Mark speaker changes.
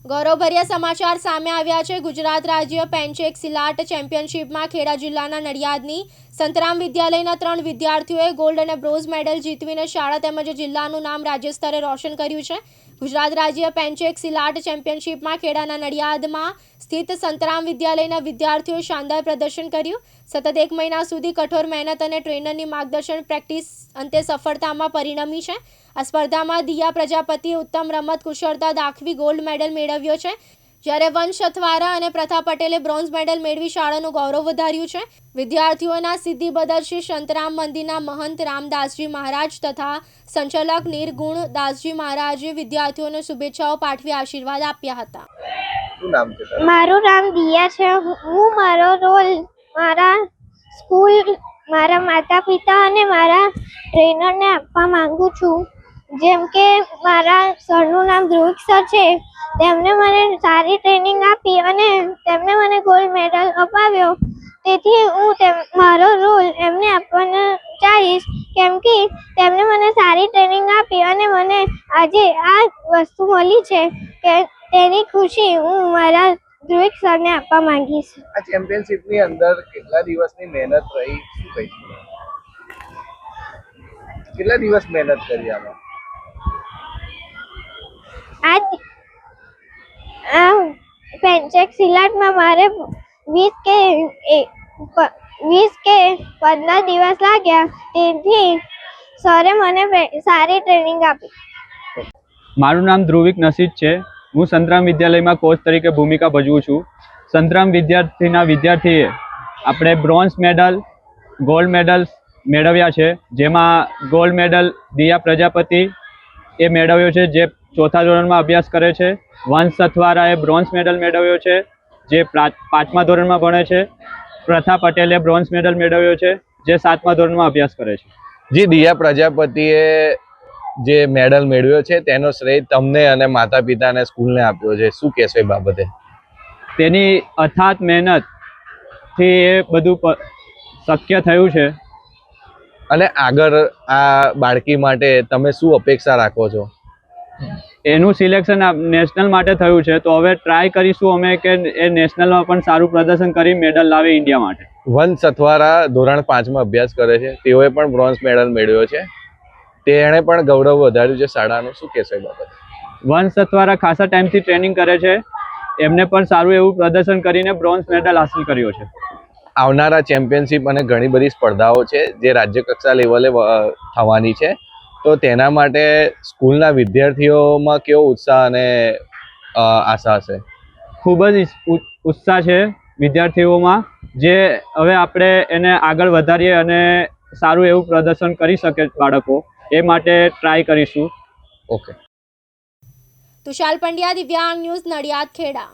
Speaker 1: ગૌરવભર્યા સમાચાર સામે આવ્યા છે। ગુજરાત રાજ્ય પેનચેક સિલાટ ચેમ્પિયનશિપમાં ખેડા જિલ્લાના નડિયાદની સંતરામ વિદ્યાલયના 3 વિદ્યાર્થીઓએ ગોલ્ડ અને બ્રોન્ઝ મેડલ જીતવીને શાળા તેમજ જિલ્લાનું નામ રાજ્ય સ્તરે રોશન કર્યું છે। ગુજરાત રાજ્ય પેનચેક સિલાટ ચેમ્પિયનશિપમાં ખેડાના નડિયાદમાં સ્થિત સંતરામ વિદ્યાલયના વિદ્યાર્થીઓએ શાનદાર પ્રદર્શન કર્યું। સતત 1 મહિના સુધી કઠોર મહેનત અને ટ્રેનરની માર્ગદર્શન પ્રેક્ટિસ અંતે સફળતામાં પરિણમી છે। આ સ્પર્ધામાં દિયા પ્રજાપતિએ ઉત્તમ રમત કુશળતા દાખવી ગોલ્ડ મેડલ મેળવ્યો છે, જ્યારે વંશ અથવારા અને પ્રથા પટેલે બ્રોન્ઝ મેડલ મેળવી શાળાનું ગૌરવ વધાર્યું છે। વિદ્યાર્થીઓના સિદ્ધિ બદલ શ્રી સંતરામ મંદિરના મહંત રામદાસજી મહારાજ તથા સંચાલક નિર્ગુણ દાસજી મહારાજે વિદ્યાર્થીઓને શુભેચ્છાઓ પાઠવી આશીર્વાદ આપ્યા હતા।
Speaker 2: મારું નામ દિયા છે। હું મારો રોલ મારા સ્કૂલ, મારા માતા પિતા અને મારા ટ્રેનરને આપવા માંગુ છું। જેમ કે મારા સરનું નામ ધ્રુવિક સર છે, તેમણે મને સારી ટ્રેનિંગ આપી અને તેમણે મને ગોલ્ડ મેડલ અપાવ્યો। તેથી હું મારો રોલ એમને આપવાનો ચાહીશ, કેમ કે તેમણે મને સારી ટ્રેનિંગ આપી અને મને આજે આ વસ્તુ મળી છે કે તેની ખુશી હું મારા ધ્રુવિક સરને આપવા માંગીશ।
Speaker 3: આ ચેમ્પિયનશિપની અંદર કેટલા દિવસની મહેનત રહી, શું કહીશું? કેટલા દિવસ મહેનત કરી આમાં?
Speaker 2: આ પેનચેક સિલાટમાં મારે 20 કે 15 દિવસ લાગ્યા। તેથી સરે મને સારી ટ્રેનિંગ આપી।
Speaker 4: મારું નામ ધ્રુવિક નસીદ છે। હું સંતરામ વિદ્યાલયમાં કોચ તરીકે ભૂમિકા ભજવું છું। સંતરામ વિદ્યાર્થીએ આપણે બ્રોન્ઝ મેડલ, ગોલ્ડ મેડલ મેળવ્યા છે, જેમાં ગોલ્ડ મેડલ દિયા પ્રજાપતિ એ મેળવ્યો છે, જે 4થા ધોરણમાં અભ્યાસ કરે છે। વંશ અથવારાએ બ્રોન્ઝ મેડલ મેળવ્યો છે, જે 5મા ધોરણમાં ભણે છે। પ્રથા પટેલે બ્રોન્ઝ મેડલ મેળવ્યો છે, જે 7મા ધોરણમાં અભ્યાસ કરે છે।
Speaker 3: જે દિયા પ્રજાપતિએ જે મેડલ મેળવ્યો છે તેનો શ્રેય તમને અને માતા પિતા અને સ્કૂલને આપ્યો છે, શું કહેશો એ બાબતે?
Speaker 4: તેની અથાત મહેનતથી એ બધું શક્ય થયું છે।
Speaker 3: અને આગળ આ બાળકી માટે તમે શું અપેક્ષા રાખો છો?
Speaker 4: એનું સિલેક્શન નેશનલ માટે થયું છે, તો હવે ટ્રાય કરીશું અમે કે એ નેશનલમાં પણ સારું પ્રદર્શન કરી મેડલ લાવે ઇન્ડિયા માટે।
Speaker 3: વંશ અથવારા ધોરણ 5માં અભ્યાસ કરે છે, તેઓએ પણ બ્રોન્ઝ મેડલ મેળવ્યો છે, તેણે પણ ગૌરવ વધાર્યું છે શાળાનું, શું કહેશો એ બાબતે?
Speaker 4: વંશ અથવારા ખાસા ટાઈમથી ટ્રેનિંગ કરે છે, એમને પણ સારું એવું પ્રદર્શન કરીને બ્રોન્ઝ મેડલ હાંસલ કર્યો છે।
Speaker 3: આવનારા ચેમ્પિયનશિપ અને ઘણી બધી સ્પર્ધાઓ છે જે રાજ્ય કક્ષા લેવલે થવાની છે, તો તેના માટે સ્કૂલના વિદ્યાર્થીઓમાં કેવો ઉત્સાહ અને આશા છે?
Speaker 4: ખૂબ જ ઉત્સાહ છે વિદ્યાર્થીઓમાં, જે હવે આપણે એને આગળ વધારીએ અને સારું એવું પ્રદર્શન કરી શકે બાળકો, એ માટે ટ્રાય કરીશું।
Speaker 3: ઓકે।
Speaker 1: તુષાલ પંડ્યા, દિવ્યાંગ ન્યૂઝ, નડિયાદ, ખેડા।